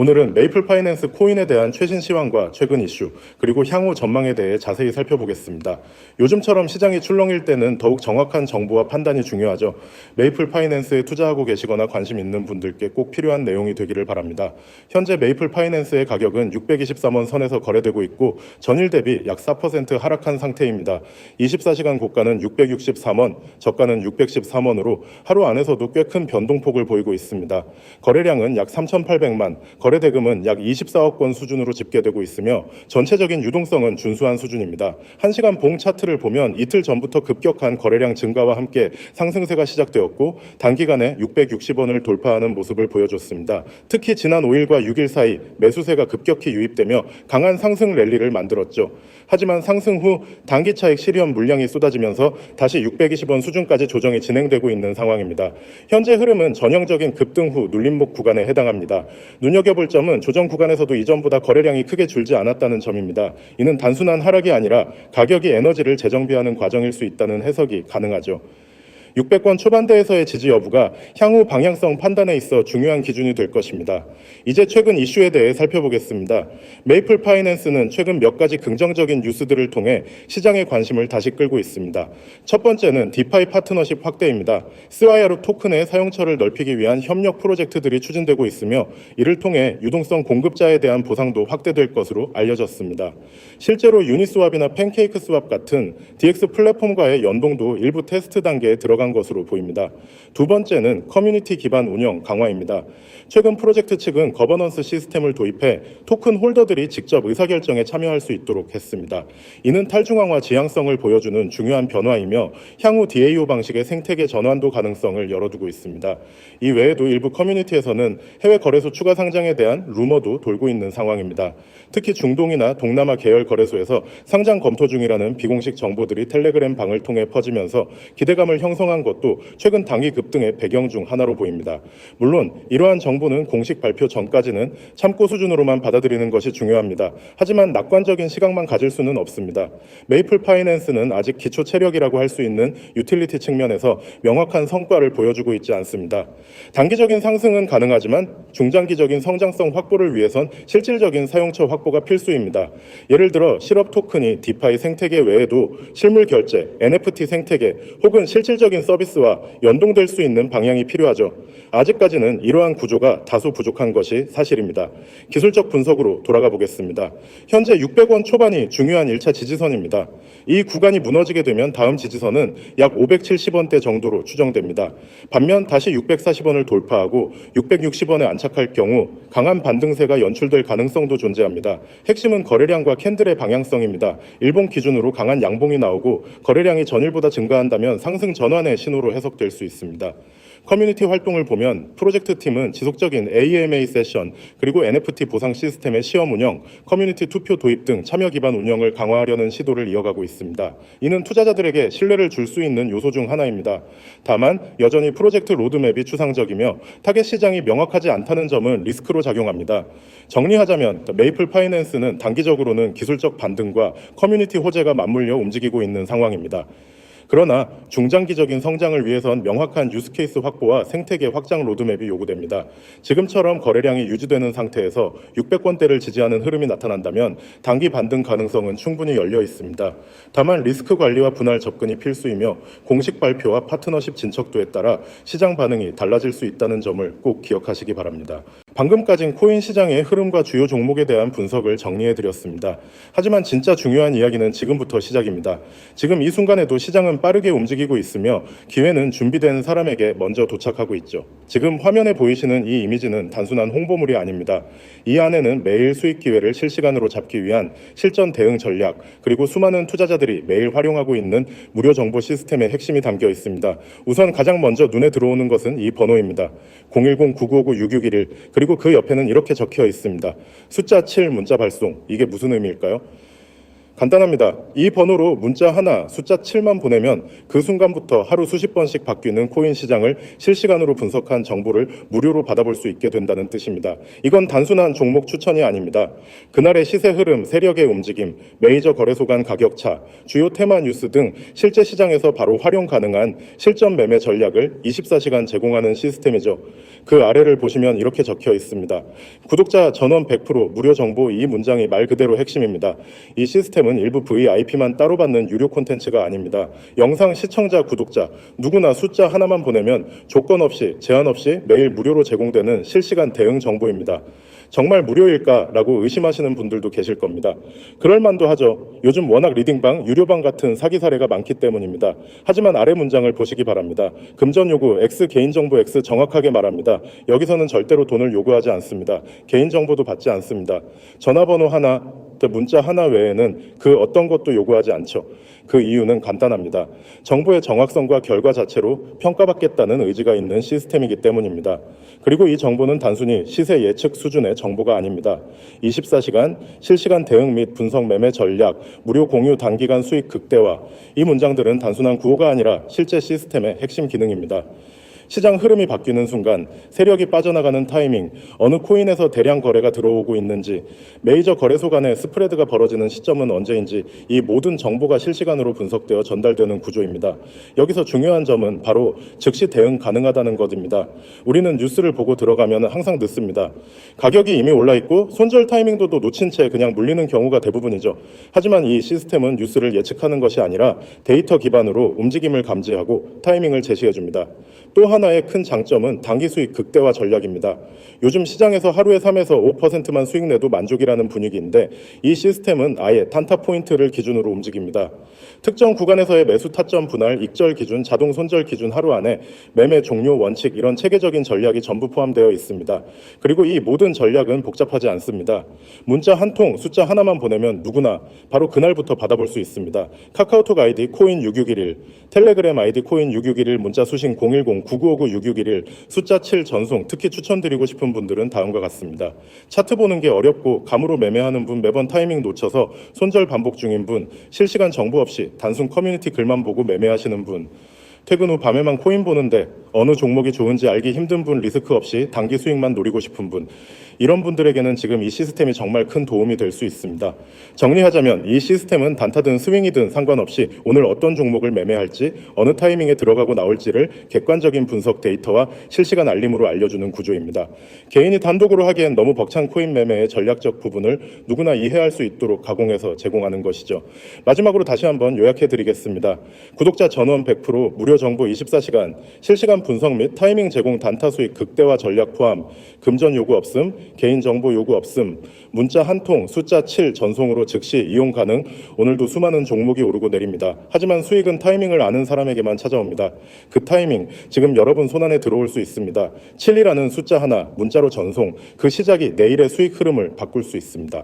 오늘은 메이플 파이낸스 코인에 대한 최신 시황과 최근 이슈, 그리고 향후 전망에 대해 자세히 살펴보겠습니다. 요즘처럼 시장이 출렁일 때는 더욱 정확한 정보와 판단이 중요하죠. 메이플 파이낸스에 투자하고 계시거나 관심 있는 분들께 꼭 필요한 내용이 되기를 바랍니다. 현재 메이플 파이낸스의 가격은 623원 선에서 거래되고 있고 전일 대비 약 4% 하락한 상태입니다. 24시간 고가는 663원, 저가는 613원으로 하루 안에서도 꽤 큰 변동폭을 보이고 있습니다. 거래량은 약 3,800만, 거래 대금은 약 24억 원 수준으로 집계되고 있으며 전체적인 유동성은 준수한 수준입니다. 1시간 봉 차트를 보면 이틀 전부터 급격한 거래량 증가와 함께 상승세가 시작되었고 단기간에 660원을 돌파하는 모습을 보여줬습니다. 특히 지난 5일과 6일 사이 매수세가 급격히 유입되며 강한 상승 랠리를 만들었죠. 하지만 상승 후 단기 차익 실현 물량이 쏟아지면서 다시 620원 수준까지 조정이 진행되고 있는 상황입니다. 현재 흐름은 전형적인 급등 후 눌림목 구간에 해당합니다. 눈여겨볼 점은 조정 구간에서도 이전보다 거래량이 크게 줄지 않았다는 점입니다. 이는 단순한 하락이 아니라 가격이 에너지를 재정비하는 과정일 수 있다는 해석이 가능하죠. 600권 초반대에서의 지지 여부가 향후 방향성 판단에 있어 중요한 기준이 될 것입니다. 이제 최근 이슈에 대해 살펴보겠습니다. 메이플 파이낸스는 최근 몇 가지 긍정적인 뉴스들을 통해 시장의 관심을 다시 끌고 있습니다. 첫 번째는 디파이 파트너십 확대입니다. 스와야루 토큰의 사용처를 넓히기 위한 협력 프로젝트들이 추진되고 있으며 이를 통해 유동성 공급자에 대한 보상도 확대될 것으로 알려졌습니다. 실제로 유니스왑이나 팬케이크 스왑 같은 DX 플랫폼과의 연동도 일부 테스트 단계에 들어간 것으로 보입니다. 두 번째는 커뮤니티 기반 운영 강화입니다. 최근 프로젝트 측은 거버넌스 시스템을 도입해 토큰 홀더들이 직접 의사결정에 참여할 수 있도록 했습니다. 이는 탈중앙화 지향성을 보여주는 중요한 변화이며 향후 DAO 방식의 생태계 전환도 가능성을 열어두고 있습니다. 이 외에도 일부 커뮤니티에서는 해외 거래소 추가 상장에 대한 루머도 돌고 있는 상황입니다. 특히 중동이나 동남아 계열 거래소에서 상장 검토 중이라는 비공식 정보들이 텔레그램 방을 통해 퍼지면서 기대감을 형성한 것도 최근 단기 급등의 배경 중 하나로 보입니다. 물론 이러한 정보는 공식 발표 전까지는 참고 수준으로만 받아들이는 것이 중요합니다. 하지만 낙관적인 시각만 가질 수는 없습니다. 메이플 파이낸스는 아직 기초 체력이라고 할 수 있는 유틸리티 측면에서 명확한 성과를 보여주고 있지 않습니다. 단기적인 상승은 가능하지만 중장기적인 성장성 확보를 위해선 실질적인 사용처 확보가 필수입니다. 예를 들어 실업 토큰이 디파이 생태계 외에도 실물 결제, NFT 생태계 혹은 실질적인 서비스와 연동될 수 있는 방향이 필요하죠. 아직까지는 이러한 구조가 다소 부족한 것이 사실입니다. 기술적 분석으로 돌아가 보겠습니다. 현재 600원 초반이 중요한 1차 지지선입니다. 이 구간이 무너지게 되면 다음 지지선은 약 570원대 정도로 추정됩니다. 반면 다시 640원을 돌파하고 660원에 안착할 경우 강한 반등세가 연출될 가능성도 존재합니다. 핵심은 거래량과 캔들의 방향성입니다. 일본 기준으로 강한 양봉이 나오고 거래량이 전일보다 증가한다면 상승 전환의 신호로 해석될 수 있습니다. 커뮤니티 활동을 보면 프로젝트 팀은 지속적인 AMA 세션, 그리고 NFT 보상 시스템의 시험 운영, 커뮤니티 투표 도입 등 참여 기반 운영을 강화하려는 시도를 이어가고 있습니다. 이는 투자자들에게 신뢰를 줄 수 있는 요소 중 하나입니다. 다만 여전히 프로젝트 로드맵이 추상적이며 타겟 시장이 명확하지 않다는 점은 리스크로 작용합니다. 정리하자면 메이플 파이낸스는 단기적으로는 기술적 반등과 커뮤니티 호재가 맞물려 움직이고 있는 상황입니다. 그러나 중장기적인 성장을 위해선 명확한 유스케이스 확보와 생태계 확장 로드맵이 요구됩니다. 지금처럼 거래량이 유지되는 상태에서 600원대를 지지하는 흐름이 나타난다면 단기 반등 가능성은 충분히 열려 있습니다. 다만 리스크 관리와 분할 접근이 필수이며 공식 발표와 파트너십 진척도에 따라 시장 반응이 달라질 수 있다는 점을 꼭 기억하시기 바랍니다. 방금까진 코인 시장의 흐름과 주요 종목에 대한 분석을 정리해드렸습니다. 하지만 진짜 중요한 이야기는 지금부터 시작입니다. 지금 이 순간에도 시장은 빠르게 움직이고 있으며 기회는 준비된 사람에게 먼저 도착하고 있죠. 지금 화면에 보이시는 이 이미지는 단순한 홍보물이 아닙니다. 이 안에는 매일 수익 기회를 실시간으로 잡기 위한 실전 대응 전략, 그리고 수많은 투자자들이 매일 활용하고 있는 무료 정보 시스템의 핵심이 담겨 있습니다. 우선 가장 먼저 눈에 들어오는 것은 이 번호입니다. 010-9959-6611, 그리고 그 옆에는 이렇게 적혀 있습니다. 숫자 7 문자 발송. 이게 무슨 의미일까요? 간단합니다. 이 번호로 문자 하나, 숫자 7만 보내면 그 순간부터 하루 수십 번씩 바뀌는 코인 시장을 실시간으로 분석한 정보를 무료로 받아볼 수 있게 된다는 뜻입니다. 이건 단순한 종목 추천이 아닙니다. 그날의 시세 흐름, 세력의 움직임, 메이저 거래소 간 가격차, 주요 테마 뉴스 등 실제 시장에서 바로 활용 가능한 실전 매매 전략을 24시간 제공하는 시스템이죠. 그 아래를 보시면 이렇게 적혀 있습니다. 구독자 전원 100% 무료 정보, 이 문장이 말 그대로 핵심입니다. 이 시스템은 일부 VIP만 따로 받는 유료 콘텐츠가 아닙니다. 영상 시청자, 구독자 누구나 숫자 하나만 보내면 조건 없이, 제한 없이 매일 무료로 제공되는 실시간 대응 정보입니다. 정말 무료일까라고 의심하시는 분들도 계실 겁니다. 그럴 만도 하죠. 요즘 워낙 리딩방, 유료방 같은 사기 사례가 많기 때문입니다. 하지만 아래 문장을 보시기 바랍니다. 금전 요구 X, 개인정보 X 정확하게 말합니다. 여기서는 절대로 돈을 요구하지 않습니다. 개인정보도 받지 않습니다. 전화번호 하나, 문자 하나 외에는 그 어떤 것도 요구하지 않죠. 그 이유는 간단합니다. 정보의 정확성과 결과 자체로 평가받겠다는 의지가 있는 시스템이기 때문입니다. 그리고 이 정보는 단순히 시세 예측 수준의 정보가 아닙니다. 24시간 실시간 대응 및 분석 매매 전략, 무료 공유 단기간 수익 극대화, 이 문장들은 단순한 구호가 아니라 실제 시스템의 핵심 기능입니다. 시장 흐름이 바뀌는 순간, 세력이 빠져나가는 타이밍, 어느 코인에서 대량 거래가 들어오고 있는지, 메이저 거래소 간의 스프레드가 벌어지는 시점은 언제인지, 이 모든 정보가 실시간으로 분석되어 전달되는 구조입니다. 여기서 중요한 점은 바로 즉시 대응 가능하다는 것입니다. 우리는 뉴스를 보고 들어가면 항상 늦습니다. 가격이 이미 올라 있고 손절 타이밍도 놓친 채 그냥 물리는 경우가 대부분이죠. 하지만 이 시스템은 뉴스를 예측하는 것이 아니라 데이터 기반으로 움직임을 감지하고 타이밍을 제시해 줍니다. 또 하나의 큰 장점은 단기 수익 극대화 전략입니다. 요즘 시장에서 하루에 3에서 5%만 수익 내도 만족이라는 분위기인데 이 시스템은 아예 단타 포인트를 기준으로 움직입니다. 특정 구간에서의 매수 타점 분할, 익절 기준, 자동 손절 기준 하루 안에 매매 종료 원칙, 이런 체계적인 전략이 전부 포함되어 있습니다. 그리고 이 모든 전략은 복잡하지 않습니다. 문자 한 통, 숫자 하나만 보내면 누구나 바로 그날부터 받아볼 수 있습니다. 카카오톡 아이디 코인 6611, 텔레그램 아이디 코인 6611, 문자 수신 010-9959-6611, 숫자 7 전송, 특히 추천드리고 싶은 분들은 다음과 같습니다. 차트 보는 게 어렵고 감으로 매매하는 분, 매번 타이밍 놓쳐서 손절 반복 중인 분, 실시간 정보 없이 단순 커뮤니티 글만 보고 매매하시는 분, 퇴근 후 밤에만 코인 보는데 어느 종목이 좋은지 알기 힘든 분, 리스크 없이 단기 수익만 노리고 싶은 분, 이런 분들에게는 지금 이 시스템이 정말 큰 도움이 될 수 있습니다. 정리하자면 이 시스템은 단타든 스윙이든 상관없이 오늘 어떤 종목을 매매할지, 어느 타이밍에 들어가고 나올지를 객관적인 분석 데이터와 실시간 알림으로 알려주는 구조입니다. 개인이 단독으로 하기엔 너무 벅찬 코인 매매의 전략적 부분을 누구나 이해할 수 있도록 가공해서 제공하는 것이죠. 마지막으로 다시 한번 요약해 드리겠습니다. 구독자 전원 100% 무료 정보 24시간, 실시간 분석 및 타이밍 제공 단타 수익 극대화 전략 포함, 금전 요구 없음, 개인정보 요구 없음, 문자 한 통, 숫자 7 전송으로 즉시 이용 가능. 오늘도 수많은 종목이 오르고 내립니다. 하지만 수익은 타이밍을 아는 사람에게만 찾아옵니다. 그 타이밍, 지금 여러분 손안에 들어올 수 있습니다. 7이라는 숫자 하나, 문자로 전송, 그 시작이 내일의 수익 흐름을 바꿀 수 있습니다.